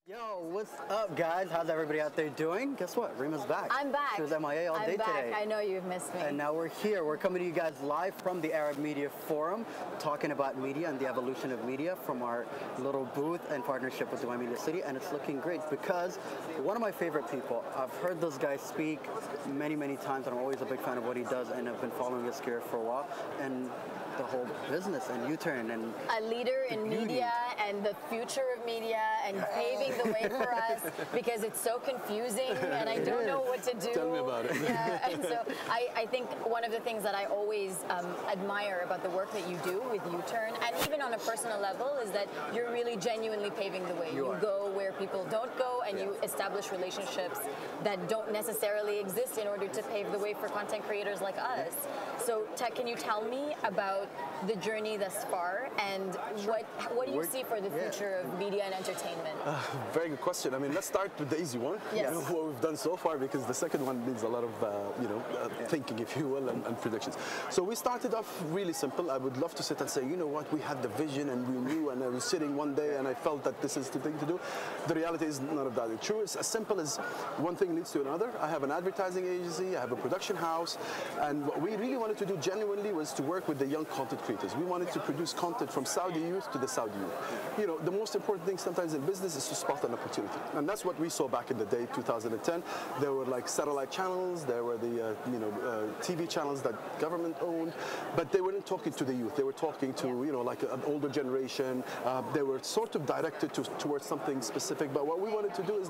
Yo, what's up, guys? How's everybody out there doing? Guess what? Reema's back. I'm back. She was MIA all day today. I know you've missed me. And now we're here. We're coming to you guys live from the Arab Media Forum, talking about media and the evolution of media from our little booth in partnership with Dubai Media City. And it's looking great because one of my favorite people, I've heard this guy speak many, many times, and I'm always a big fan of what he does, and I've been following his career for a while. And the whole business and U-turn and a leader in media and the future of media and paving the way for us because it's so confusing and I don't know what to do. Tell me about it. Yeah, and so I think one of the things that I always admire about the work that you do with U-turn and even on a personal level is that you're really genuinely paving the way. You go where people don't go and you establish relationships that don't necessarily exist in order to pave the way for content creators like us. So can you tell me about the journey thus far and what do you see for the future of media and entertainment? Very good question. I mean, let's start with the easy one. Yes. What we've done so far, because the second one needs a lot of thinking, if you will, and predictions. So we started off really simple. I would love to sit and say, you know what, we had the vision and we knew, and I was sitting one day and I felt that this is the thing to do. The reality is none of that. The truth is as simple as one thing leads to another. I have an advertising agency, I have a production house, and what we really wanted to do genuinely was to work with the young content creators. We wanted to produce content from Saudi youth to the Saudi youth. You know, the most important thing sometimes in business is to spot an opportunity. And that's what we saw back in the day, 2010. There were like satellite channels, there were the TV channels that government owned, but they weren't talking to the youth. They were talking to, like an older generation. They were sort of directed towards something specific. But what we wanted to do is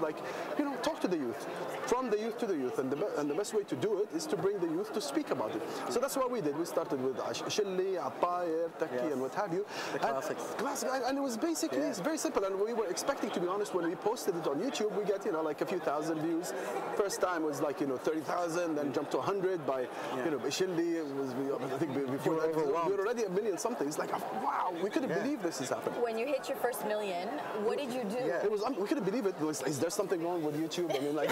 talk to the youth, from the youth to the youth. And the best way to do it is to bring the youth to speak about it. So that's what we did. We started with Shilli, Attayer, Taki, and what have you. The classics. And it was basically, it's very simple. And we were expecting, to be honest, when we posted it on YouTube, we get, like a few thousand views. First time was like, 30,000, then jumped to 100 by, Shilli. I think before that, we were already a million something. It's like, wow, we couldn't believe this is happening. When you hit your first million, what did you do? It was, we couldn't believe it. Is there something wrong with YouTube? I mean, like,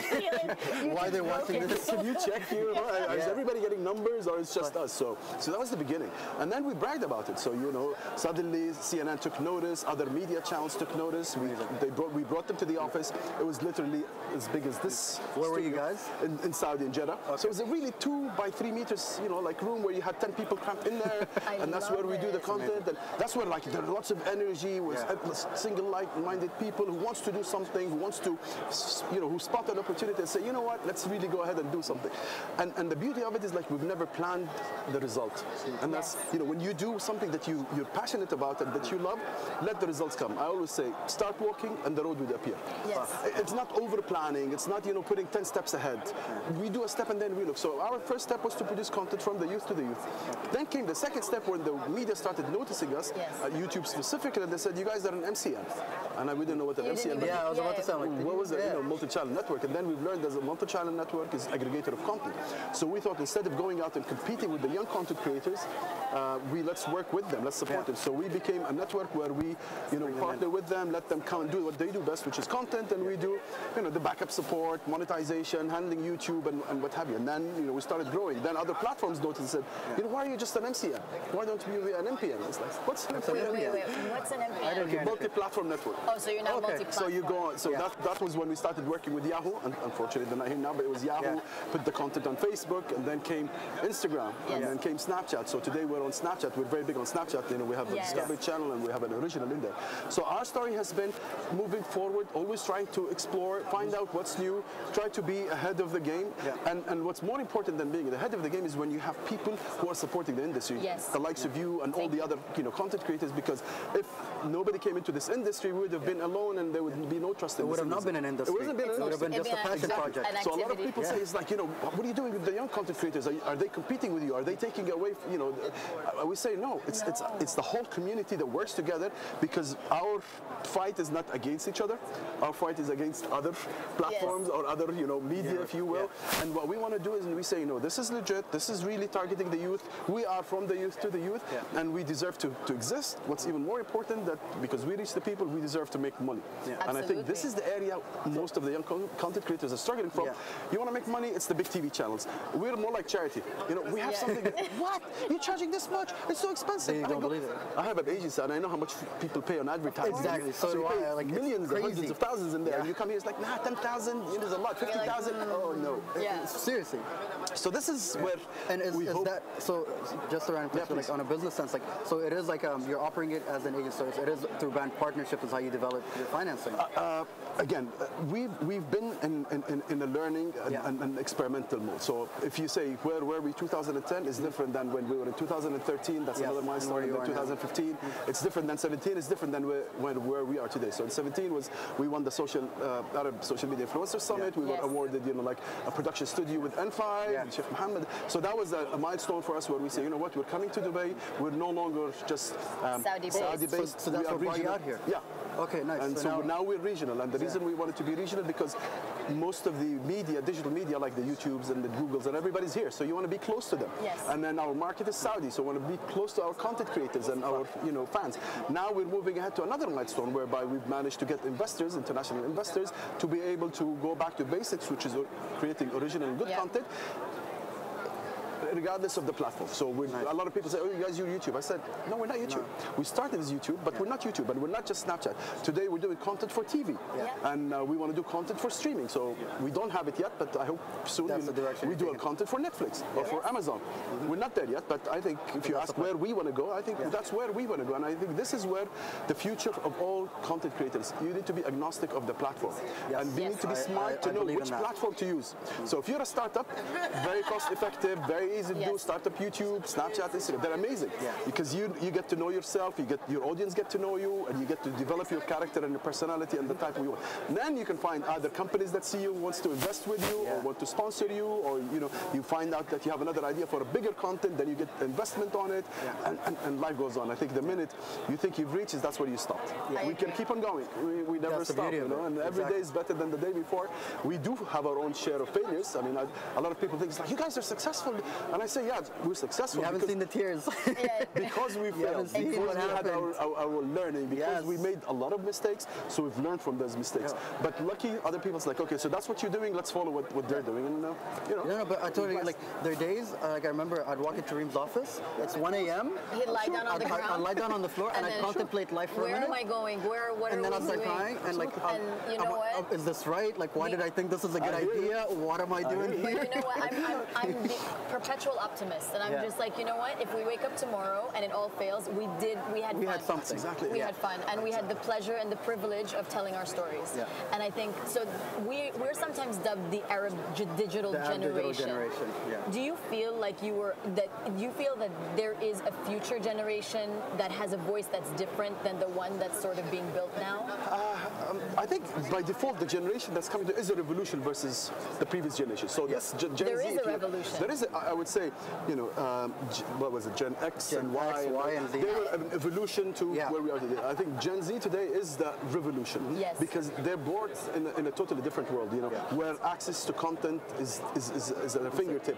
why are they watching this? Can you check here? Is everybody getting numbers or it's just us? So that was the beginning. And then we bragged about it. So, suddenly CNN took notice, other media channels took notice. We brought them to the office. It was literally as big as this. Where were you guys? In Saudi, in Jeddah. Okay. So it was a really 2 by 3 meters, like room where you had 10 people cramped in there. And that's where we do the content. And that's where there are lots of energy with single-minded people who wants to do something, who wants to, who spot an opportunity and say, you know what, let's really go ahead and do something. And the beauty of it is we've never planned the result. And that's, when you do something that you're passionate about and that you love, let the results come. I always say, start walking and the road will appear. Yes. It's not over planning. It's not, putting 10 steps ahead. We do a step and then we look. So our first step was to produce content from the youth to the youth. Then came the second step when the media started noticing us, YouTube specifically, and they said, you guys are an MCN. And we didn't know what an MCN was. Yeah, I was about to say, what was it? Multi-channel network. And then we've learned that a multi-channel network is aggregator of content. So we thought instead of going out and competing with the young content creators, let's work with them, let's support them. So we became a network where we, partner with them, let them come and do what they do best, which is content, and we do, the backup support, monetization, handling YouTube, and what have you. And then, we started growing. Then other platforms noticed and said, why are you just an MCN? Why don't you be an MPN? It's like, what's an MPN? Wait. What's an MPN? Multi-platform network. Oh, so you're not multi-platform. So you go on. So that was when we started working with Yahoo. And unfortunately, they're not here now, but it was Yahoo. Put the content on Facebook, and then came Instagram, and then came Snapchat. So today we're on Snapchat. We're very big on Snapchat. We have the Discovery Channel, and we have an original in there. So our story has been moving forward, always trying to explore, find out what's new, try to be ahead of the game. And what's more important than being ahead of the game is when you have people who are supporting the industry, the likes of you and all the other content creators. Because if nobody came into this industry, we would have been alone, and there would be no trust in this industry. It would have not been an industry. It wouldn't have been an industry. It would have been just a passion project. So a lot of people say, it's like, what are you doing with the young content creators? Are they competing with you? Are they taking away, we say no. It's the whole community that works together, because our fight is not against each other. Our fight is against other platforms or other, media, if you will. And what we want to do is we say, no, this is legit. This is really targeting the youth. We are from the youth to the youth, and we deserve to exist. What's even more important, that because we reach the people, we deserve to make money. And I think this is the area most of the young content creators are struggling from. You want to make money? It's the big TV channels. We're more like charity. We have something. What? You're charging this much? It's so expensive. You don't believe it. I have an agency, and I know how much people pay on advertising. Exactly. So do I. Millions hundreds of thousands in there. And you come here, it's like, nah, 10,000, it is a lot. 50,000, oh no. Yeah. Seriously. So this is where we hope. That, so just around like on a business sense, like, so it is like you're operating it as an agent service. It is through brand partnership is how you develop your financing. Again, we've been in a learning and experimental mode. So if you say where were we 2010 is different than when we were in 2013. That's another milestone. In 2015, it's different than 17. It's different than where we are today. So in 17 we won the Arab Social Media Influencer Summit. We were awarded, like a production studio with N5 and Sheikh Mohammed. So that was a milestone for us where we say, you know what, we're coming to Dubai. We're no longer just Saudi-based. So that's what brought you out here. Yeah. Okay, nice. And so now we're regional, and the reason we wanted to be regional because most of the media, digital media, like the YouTubes and the Googles and everybody's here, so you want to be close to them. Yes. And then our market is Saudi, so we want to be close to our content creators and our fans. Now we're moving ahead to another milestone whereby we've managed to get investors, international investors, to be able to go back to basics, which is creating original and good content, regardless of the platform. So a lot of people say, oh, you guys use YouTube. I said, no, we're not YouTube. No. We started as YouTube, but we're not YouTube, and we're not just Snapchat. Today we're doing content for TV, and we want to do content for streaming. So we don't have it yet, but I hope soon we do content for Netflix or for Amazon. We're not there yet, but I think if you ask where we want to go, I think that's where we want to go, and I think this is where the future of all content creators. You need to be agnostic of the platform, and you need to be smart to know which platform to use. So if you're a startup, very cost effective, very easy to do, startup YouTube, Snapchat, Instagram. They're amazing because you get to know yourself, your audience get to know you, and you get to develop your character and your personality and the type of you want. And then you can find other companies that see you, wants to invest with you, or want to sponsor you, or you find out that you have another idea for a bigger content, then you get investment on it, and life goes on. I think the minute you think you've reached, that's where you stop. We can keep on going. We never stop, and every day is better than the day before. We do have our own share of failures. I mean, a lot of people think it's like, you guys are successful. And I say, yeah, we're successful. We haven't seen the tears. Because we failed. Because we had our learning. Because we made a lot of mistakes, so we've learned from those mistakes. But lucky, other people's like, okay, so that's what you're doing, let's follow what they're doing. And, No, but I totally, like, there are days, like I remember I'd walk into Reem's office, it's 1 a.m. He'd lie down on the ground. I'd lie down on the floor and I'd contemplate life for a minute. Where am I going? What are we doing? And then I'd start crying and like, you know what? Is this right? Like, why did I think this is a good idea? What am I doing here? You know what? I'm the perpetual optimist, and I'm just like, you know what? If we wake up tomorrow and it all fails, we had fun. Had something. Exactly. We had fun, and we had the pleasure and the privilege of telling our stories. And I think so. We're sometimes dubbed the Arab digital generation. Do you feel like that there is a future generation that has a voice that's different than the one that's sort of being built now? I think by default, the generation that's coming is a revolution versus the previous generation. So this Gen Z, there is a revolution. There is, I would say, what was it, Gen X and Y and Z. They were an evolution to where we are today. I think Gen Z today is the revolution because they're born in a totally different world, where access to content is at a fingertip.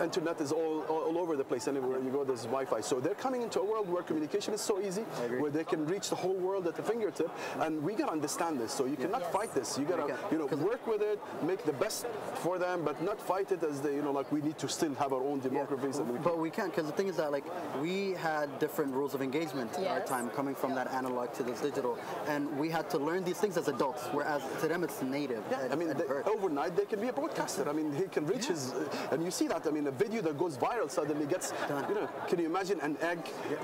Internet is all over the place. Anywhere you go, there's Wi-Fi. So they're coming into a world where communication is so easy, where they can reach the whole world at the fingertip, and we gotta understand this. So you cannot fight this. You gotta, work with it, make the best for them, but not fight it as they, like we need to still have our own demographies. But we can't, because the thing is that like we had different rules of engagement in our time, coming from that analog to this digital, and we had to learn these things as adults, whereas to them it's native. I mean, overnight they can be a broadcaster. I mean, he can reach his, and you see that. I mean, a video that goes viral suddenly gets, can you imagine an egg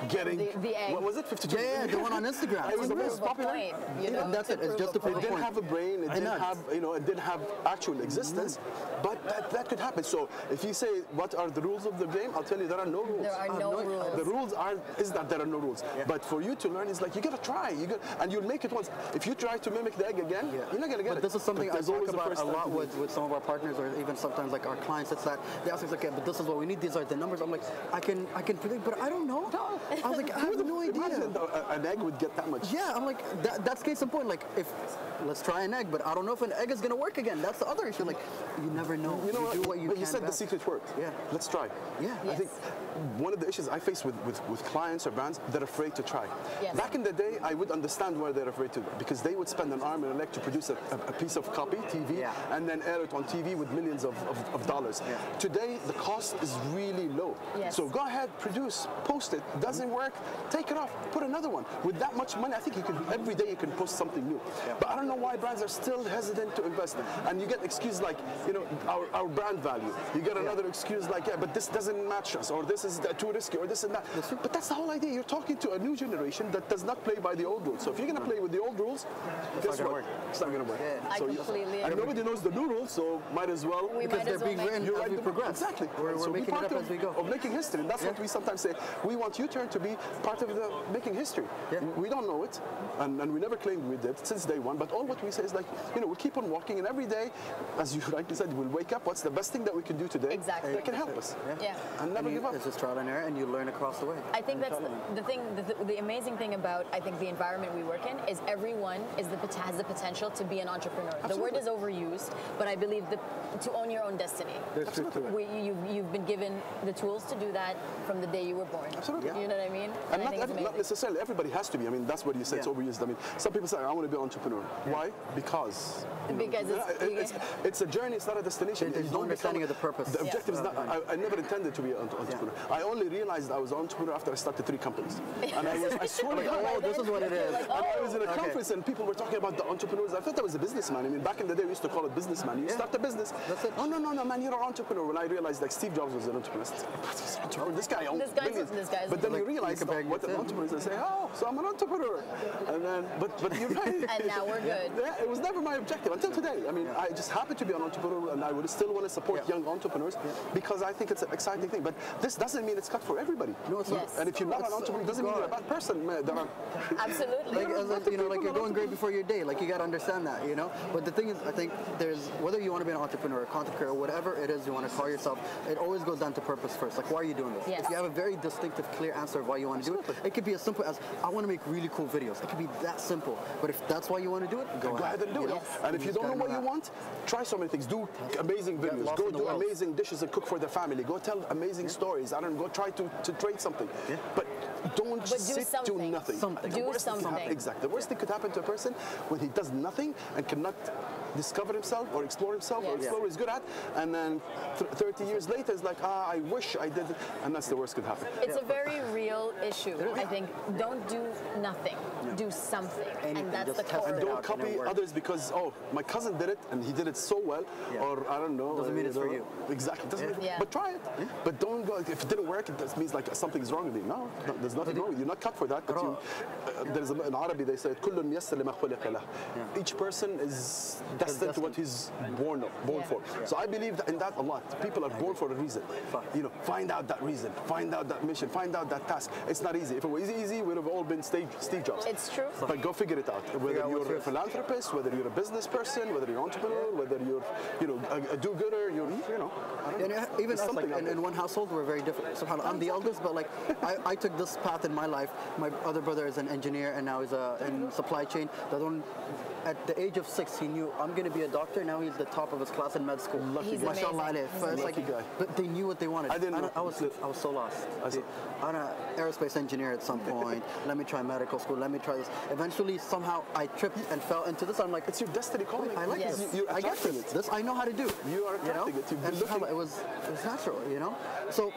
getting, the egg. What was it, 52? Yeah, the one on Instagram. It was the most popular. And that's it. It's just It didn't have a brain. It didn't have, it didn't have actual existence. But that could happen. So if you say what are the rules of the game, I'll tell you there are no rules. There are no rules. The rules is that there are no rules. But for you to learn, it's like you gotta try. And you'll make it once. If you try to mimic the egg again, you're not gonna get it. This is something I talk about a lot with some of our partners, or even sometimes like our clients. It's that they ask us like, but this is what we need. These are the numbers. I'm like, I can predict, but I don't know. I was like, I have no idea. Imagine an egg would get that much. Yeah, I'm like, that's case in point. Like, let's try an egg, but I don't know if an egg is gonna work again. That's the other issue. Like, you never know. You know do what you can. You said the secret worked. Yeah. Let's try. Yeah. I think one of the issues I face with clients or brands, they're afraid to try. Back in the day, I would understand why they're afraid to, because they would spend an arm and a leg to produce a piece of copy, TV, and then air it on TV with millions of dollars. Today, the cost is really low. So go ahead, produce, post it. Doesn't work, take it off, put another one. With that much money, I think every day you can post something new. But I don't know why brands are still hesitant to invest. And you get excuses like, you know, our brand value. You get another excuse like, yeah, but this doesn't match us, or this is too risky, or this and that. But that's the whole idea. You're talking to a new generation that does not play by the old rules. So if you're going to play with the old rules, guess what? It's not going to work. I completely and agree. nobody knows the new rules, so might as well. Because they're being written as we progress. Exactly. We're making it up as we go. Of making history. And that's what we sometimes say. We want U-Turn to be part of the making history. We don't know it, and we never claimed we did since day one. But all what we say is like, you know, we keep on walking, and every day, as you rightly said, we'll wake up. What's the best thing that we can do today? Exactly. That can help us. Yeah. And never give up. It's just trial and error, and you learn across the way. I think that's the thing. The amazing thing about, I think, the environment we work in is everyone has the potential to be an entrepreneur. Absolutely. The word is overused, but I believe to own your own destiny. You've been given the tools to do that from the day you were born. Absolutely. You know what I mean? And not necessarily everybody has to be. I mean, that's what you say. It's overused. I mean, some people say, I want to be an entrepreneur. Why? Because. It's a journey. It's not a destination. There's no understanding of the purpose. The objective is not. I never intended to be an entrepreneur. I only realized I was an entrepreneur after I started 3 companies. And I swear to God, oh, this is what it is. And I was in a conference and people were talking about the entrepreneurs. I thought I was a businessman. I mean, back in the day, we used to call it businessman. You start a business. That's it. Oh, no, man, you're an entrepreneur. When I realized, like, Steve Jobs was an entrepreneur. This guy owns billions. But then you realize what an entrepreneur is and say, oh, so I'm an entrepreneur. And then, but you're right. And now we're good. It was never my objective until today. I mean, I just happen to be an entrepreneur, and I would still want to support young entrepreneurs because I think it's an exciting thing. But this doesn't mean it's cut for everybody. No, it's not. And if you're not an entrepreneur, it doesn't mean you're a bad person. Absolutely. Like you're going great before your day. Like you got to understand that, you know. But the thing is, I think there's whether you want to be an entrepreneur, a content creator, whatever it is you want to call yourself, it always goes down to purpose first. Like, why are you doing this? Yes. If you have a very distinctive, clear answer of why you want to do it, it could be as simple as I want to make really cool videos. It could be that simple. But if that's why you want to do it, go ahead and do it. Yes. And if you don't know what you want, try so many things. Do amazing videos. Go do amazing dishes and cook for the family. Go tell amazing stories. I don't know. Go try to trade something. But don't sit do nothing. Do something. Exactly. The worst thing could happen to a person when he does nothing and cannot discover himself or explore himself or explore what he's good at, and then 30 years later it's like, I wish I did it, and that's the worst could happen. It's a very real issue. I think don't do nothing, do something, and that's the core. And don't copy others because, oh, my cousin did it and he did it so well, or I don't know. Doesn't mean it's for you. Exactly. But try it. But don't go, if it didn't work, it means like something's wrong with you. No, there's nothing wrong with you. You're not cut for that, but there's in Arabic they say, كل ميسر لما خلق له. Each person is destined to what he's born for. So I believe in that a lot. People are born for a reason. You know, find out that reason, find out that mission, find out that task. It's not easy. If it was easy, we'd have all been Steve Jobs. It's true. But go figure it out. Whether you're a philanthropist, whether you're a business person, whether you're an entrepreneur, whether you're, a do-gooder, even us, like in one household, we're very different. So I'm the eldest, but like I took this path in my life. My other brother is an engineer, and now he's in supply chain. The other one, at the age of 6, he knew I'm going to be a doctor. Now he's the top of his class in med school. Mashallah. Lucky guy. But they knew what they wanted. I was so lost. I'm an aerospace engineer at some point. Let me try medical school. Let me try this. Eventually, somehow, I tripped and fell into this. I'm like, it's your destiny calling. I like this. You're I get this. This I know how to do. You are attracting it. And somehow it was natural, So.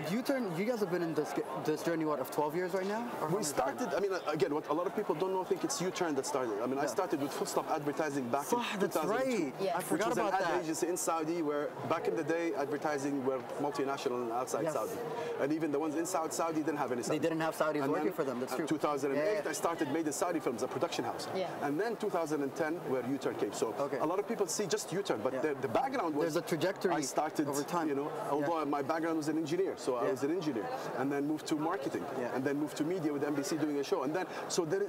You guys have been in this journey, of 12 years right now? We started, I mean, again, what a lot of people don't know, think it's U-Turn that started. I mean, I started with Full Stop Advertising back in 2002. That's right. Yes. I forgot about that. Which was an ad agency in Saudi where, back in the day, advertising were multinational and outside Saudi. And even the ones inside Saudi didn't have any Saudi. They didn't have Saudis working for them, that's true. In 2008, I started Made in Saudi Films, a production house. And then 2010, where U-Turn came. So a lot of people see just U-Turn, but the background was... There's a trajectory I started, over time. Although my background was an engineer, so I was an engineer. And then moved to marketing, and then moved to media with NBC doing a show. And then, so there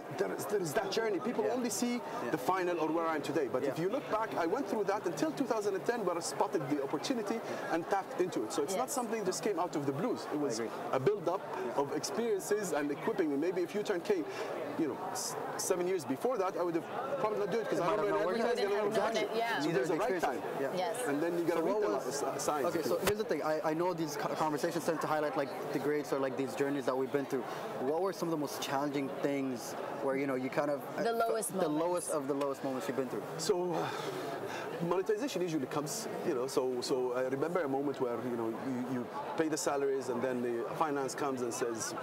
is that journey. People only see the final or where I am today. But if you look back, I went through that until 2010, where I spotted the opportunity and tapped into it. So it's not something that just came out of the blues. It was a build-up of experiences and equipping me. Maybe if U-Turn came, 7 years before that, I would have probably not do it because I don't know advertising. So there's a right time. And then you got to read the signs. Okay, so here's the thing. I know these conversations tend to highlight like the grades or like these journeys that we've been through. What were some of the most challenging things where you kind of the lowest of the lowest moments you've been through? So monetization usually comes, so I remember a moment where you pay the salaries and then the finance comes and says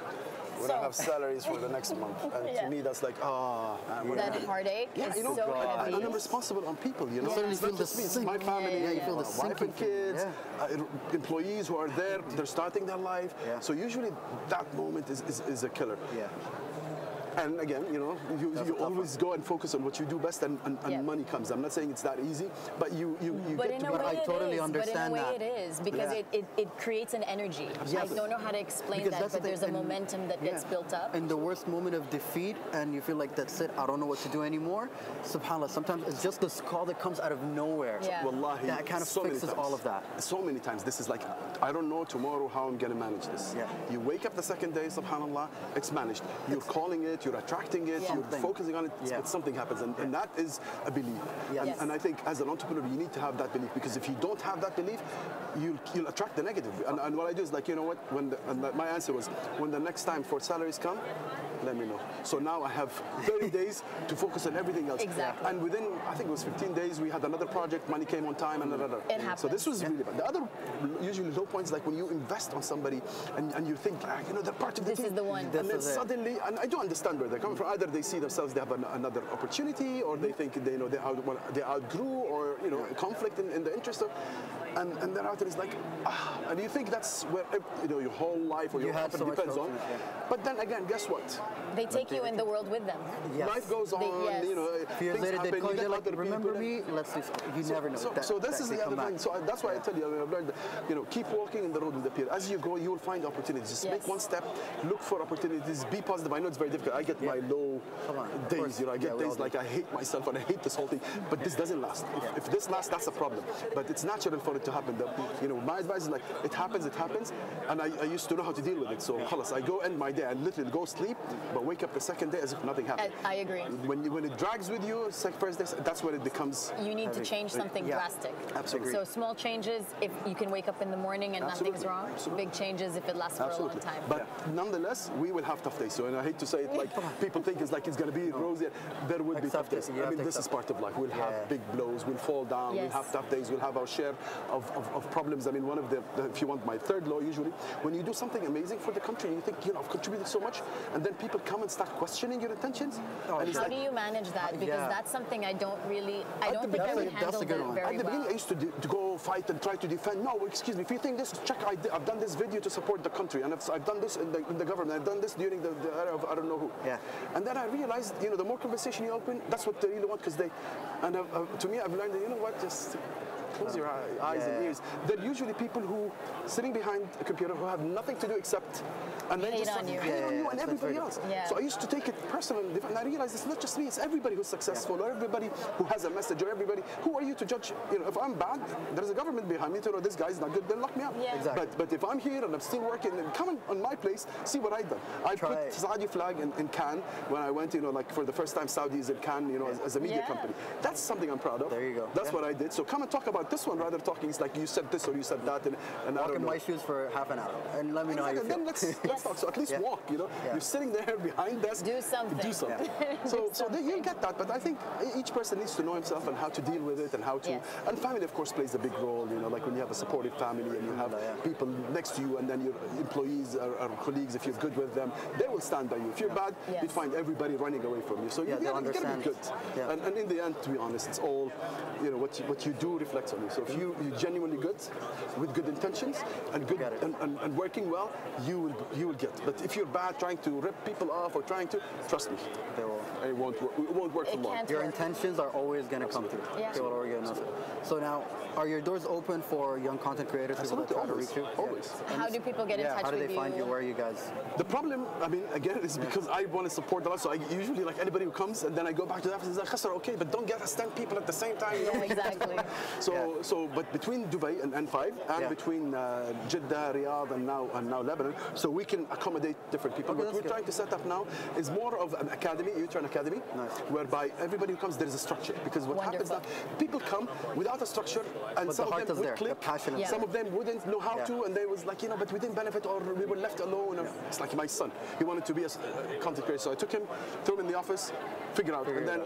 when I have salaries for the next month. And to me, that's like, that heartache is you know, so heavy. and I'm responsible on people, you know. Yeah. It's not just me, it's my family, you feel the wife and kids, employees who are there, they're starting their life. Yeah. So usually that moment is a killer. Yeah. And again, you know, you always go and focus on what you do best, and money comes. I'm not saying it's that easy, but you but get in to. a way I totally it is, understand but in a way that. it is, because it creates an energy. I don't know how to explain Because that, but there's a momentum that gets built up. In the worst moment of defeat, and you feel like that's it, I don't know what to do anymore, subhanAllah, sometimes it's just this call that comes out of nowhere. Yeah. Wallahi, That kind of fixes all of that. So many times, this is like, I don't know tomorrow how I'm going to manage this. Yeah. You wake up the second day, subhanAllah, it's managed. You're calling it, you're attracting it, you're focusing on it, but something happens. And that is a belief. Yes. And I think as an entrepreneur, you need to have that belief, because if you don't have that belief, you'll attract the negative. And what I do is like, you know what, my answer was, when the next time for salaries come, let me know. So now I have 30 days to focus on everything else. Exactly. And within, I think it was 15 days, we had another project, money came on time, and another. It happens. So this was really bad. The other usually low points, like when you invest on somebody and you think, you know, they're part of the team. This is the one. And then suddenly, and I do understand where they're coming from. Either they see themselves, they have another opportunity, or they think they outgrew, or you know, conflict in the interest of. And then after it's like, and you think that's where your whole life or your company depends on. But then again, guess what? They take you in the world with them. Yes. Life goes on, you know, things happen, you get other remember people. Me? Let's see. You never know. So this is the other thing. So that's why I tell you, I've learned that, you know, keep walking in the road with the peer. As you go, you will find opportunities. Just make one step, look for opportunities, be positive. I know it's very difficult. I get my low days, you know, I get days like I hate myself and I hate this whole thing. But this doesn't last. If this lasts, that's a problem. But it's natural for it to happen. You know, my advice is like, it happens, and I used to know how to deal with it. So, khalas, I go end my day, I literally go sleep, but wake up the second day as if nothing happened. I agree. When it drags with you, first day, that's when it becomes. You need to change something drastic. Absolutely. So small changes, if you can wake up in the morning and nothing's wrong. Big changes if it lasts for a long time. But nonetheless, we will have tough days. So, and I hate to say it, like people think it's going to be rosy. There will be tough days. I mean, this is part of life. We'll have big blows. We'll fall down. We'll have tough days. We'll have our share of problems. I mean, one of the if you want my third law, usually when you do something amazing for the country, you think, you know, I've contributed so much, and then people come and start questioning your intentions. How do you manage that? Because that's something I don't think I would handle very well. At the beginning, I used to go fight and try to defend. No, excuse me, if you think this, check, I've done this video to support the country, and I've done this in the government, I've done this during the era of I don't know who. Yeah. And then I realized, you know, the more conversation you open, that's what they really want, because to me, I've learned that, you know what, just close your eyes and ears. They're usually people who sitting behind a computer who have nothing to do except and then hate just on you. hate on you and everybody else. Yeah. So I used to take it personally, and I realized it's not just me, it's everybody who's successful, or everybody who has a message, or everybody. Who are you to judge? You know, if I'm bad, there's a government behind me to know this guy's not good, then lock me up. Yeah. Exactly. But if I'm here and I'm still working, then come on my place, see what I've done. I put Saudi flag in Cannes when I went, you know, like for the first time Saudis in Cannes, you know, as a media company. That's something I'm proud of. There you go. That's what I did. So come and talk about this one rather than talking. It's like you said this or you said that, and I walk don't in know. my shoes for half an hour and let me know how you feel. Then let's talk. So at least walk. You know, you're sitting there behind desk. Do something. Do something. So you'll get that. But I think each person needs to know himself and how to deal with it and how to. And family, of course, plays a big role. You know, like when you have a supportive family and you have people next to you, and then your employees or colleagues, if you're good with them, they will stand by you. If you're bad, you'd find everybody running away from you. So you gotta be good. And in the end, to be honest, it's all, you know, what you do reflects on you. So if you're genuinely good, with good intentions and good and working well, you will get. But if you're bad, trying to rip people off or trying to, trust me, it won't work for long. Your intentions are always going to come through. Yeah. They will organize it. So now, are your doors open for young content creators? People that try to reach you? Always. How do people get in touch with you? How do they find you? Where are you guys? The problem, I mean, again, is because I want to support a lot. So I usually, like anybody who comes, and then I go back to the office and say, Kaswara, okay, but don't get us 10 people at the same time. You know? Yeah, exactly. But between Dubai and N5 and between Jeddah, Riyadh, and now Lebanon, so we can accommodate different people. What we're trying to set up now is more of an academy, U-turn academy, whereby everybody who comes, there is a structure. Because what happens now, people come without a structure, and some of them would click, some of them wouldn't know how to, and they was like, you know, but we didn't benefit, or we were left alone. It's like my son. He wanted to be a content creator, so I took him, threw him in the office, figure out, and then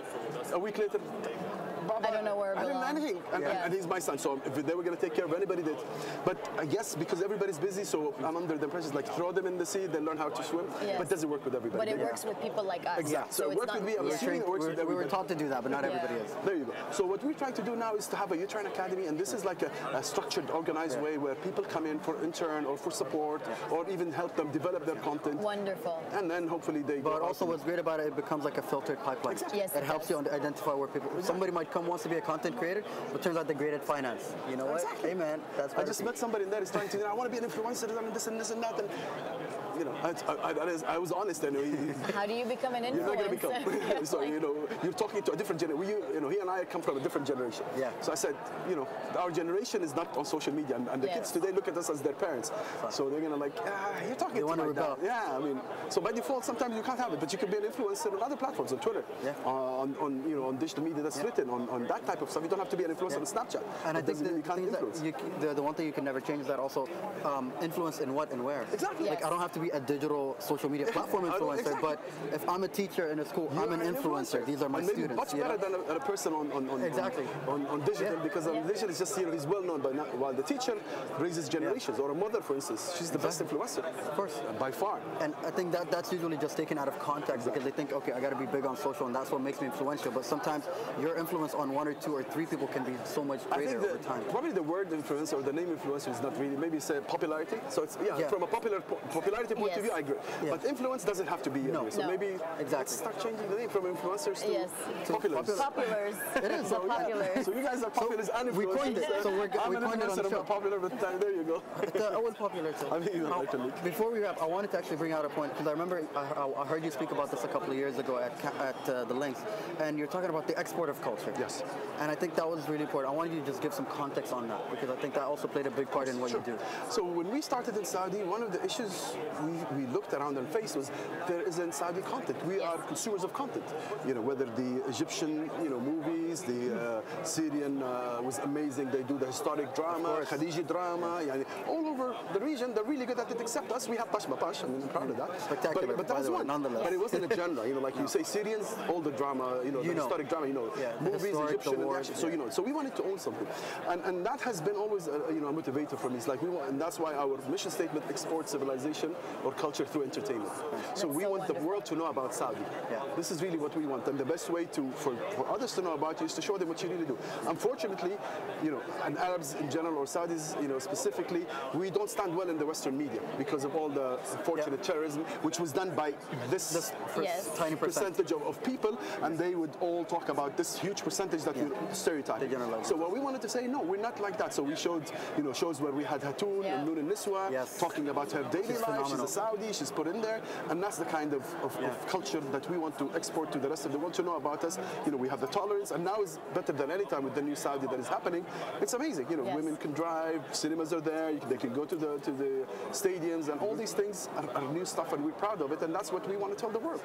a week later, I don't know where I belong. I don't know anything. And he's my son, so if they were going to take care of anybody, did. But I guess because everybody's busy, so I'm under the impression like throw them in the sea, they learn how to swim. Yes. But it doesn't work with everybody. But it works with people like us. Exactly. So it works with me. I'm assuming it works with everybody. We were taught to do that, but not everybody is. There you go. So what we're trying to do now is to have a U-Turn Academy, and this is like a structured, organized way where people come in for intern or for support, or even help them develop their content. Wonderful. And then hopefully they. But also, what's great about it, it becomes like a filtered pipeline. Exactly. Yes, it helps you identify where people. Somebody might come wants to be a content creator, but turns out they're great at finance. You know what? Exactly. Hey man, that's. I just met somebody in there. He's trying to. I want to be an influencer and this and this and that. And, you know, I was honest. And how do you become an influencer? You're not going to become. So you know, you're talking to a different generation. You know, he and I come from a different generation. Yeah. So I said, you know, our generation is not on social media, and the kids today look at us as their parents. So they're gonna like, you're talking to my dad. Yeah, I mean, so by default, sometimes you can't have it, but you can be an influencer on other platforms, on Twitter, on you know, on digital media that's written, on that type of stuff. You don't have to be an influencer on Snapchat. And I think you can't influence. The one thing you can never change is that also influence in what and where. Exactly. Like I don't have to be a digital social media platform influencer, but if I'm a teacher in a school, I'm an influencer. These are my students. Much better than a person on digital, because on digital is just, you know, he's well known, but while the teacher raises generations, or a mother, for instance, she's the best influencer. Of course. By far. And I think that's usually just taken out of context because they think, okay, I got to be big on social, and that's what makes me influential. But sometimes your influence on 1 or 2 or 3 people can be so much greater over time. Probably the word influencer or the name influencer is not really, maybe say popularity. So it's, from a popularity point of view, I agree. But influence doesn't have to be anyway. So maybe let's start changing the name from influencers to populars. Populars. It is. So populars. So you guys are populars and influencers. We coined it. So I'm an influencer, I'm popular, but there you go. I was popular too. I mean, before we wrap, I wanted to actually bring out a point, because I remember I heard you speak about this a couple of years ago at the Links, and you're talking about the export of culture. Yes. And I think that was really important. I wanted you to just give some context on that, because I think that also played a big part in what you do. So when we started in Saudi, one of the issues we looked around and faced was there isn't Saudi content. We are consumers of content. You know, whether the Egyptian, you know, movies, the Syrian was amazing. They do the historic drama, Khadiji drama, all over the region. They're really good at it, except us. We have Pash Mapash, and I'm proud of that. Spectacular, but that was one. Nonetheless. But it wasn't a genre. You know, like you say Syrians, all the drama, you know, the historic drama, you know, movies, Egyptian, and action. So, you know, so we wanted to own something. And that has been always, you know, a motivator for me. It's like we want, and that's why our mission statement, export civilization or culture through entertainment. So we want the world to know about Saudi. This is really what we want. And the best way for others to know about you is to show them what you really do. Unfortunately, you know, and Arabs in general, or Saudis, you know, specifically, we don't stand well in the Western media because of all the unfortunate terrorism, which was done by this tiny percentage of people, and they would all talk about this huge percentage that we stereotype. So what we wanted to say, no, we're not like that. So we showed, you know, shows where we had Hatoun and Noon al-Niswa talking about her daily life. She's a Saudi, she's put in there, and that's the kind of culture that we want to export to the rest of the world to know about us. You know, we have the tolerance, and now is better than any time with the new Saudi that is happening. It's amazing. You know, women can drive, cinemas are there, they can go to the stadiums, and all these things are new stuff, and we're proud of it, and that's what we want to tell the world.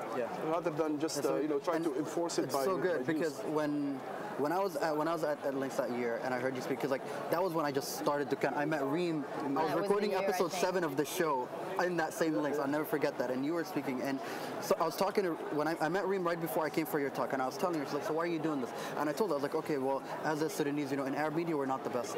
Rather than just you know, trying to enforce it. It's so good because when I was at Links that year and I heard you speak, because like that was when I just started Dukkan. I met Reem. I was recording episode 7 of the show in that same Links. I'll never forget that. And you were speaking, and so I was talking to when I met Reem right before I came for your talk, and I was telling her, she's like, so why are you doing this? And I told her, I was like, okay, well, as a Sudanese, you know, in Arab media, we're not the best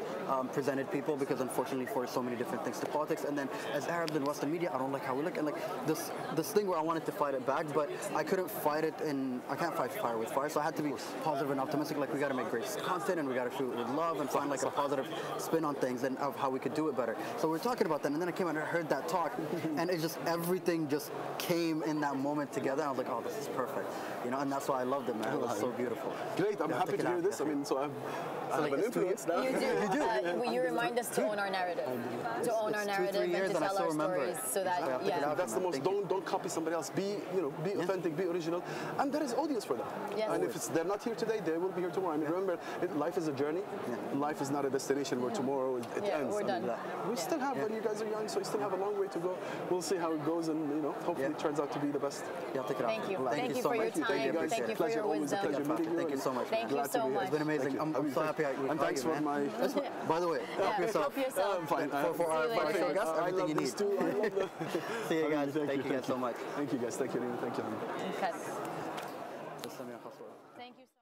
presented people because unfortunately for so many different things to politics. And then as Arabs in Western media, I don't like how we look. And like this thing where I wanted to fight it back, but I couldn't fight it I can't fight fire with fire. So I had to be positive and optimistic. Like we got to make great content and we got to shoot with love and find like a positive spin on things and of how we could do it better. So we were talking about that, and then I came and I heard that talk, and it just everything just came in that moment together. And I was like, oh, this is perfect, you know, and that's why I loved it, man. It was so beautiful. Great, I'm happy to hear this. I mean, so I have an influence now. You do. You remind us to own our narrative, to own our narrative and to tell our stories, so that that's the most. Don't copy somebody else. Be authentic, be original, and there is audience for that. And if they're not here today, they will be here tomorrow. I mean, remember, life is a journey. Life is not a destination where tomorrow it ends. We're done. We still have, when you guys are young, so you still have a long way to go. We'll see how it goes, and you know, hopefully it turns out to be the best. Thank you. Thank you for your time. Thank you for your wisdom. Thank you so much. Thank you so much. It's been amazing. I'm so happy. And thanks for my. By the way, help yourself. I'm fine. For our show guests, everything you need. See you guys. Thank you guys so much. Thank you guys. Thank you. Thank you. Okay. Thank you.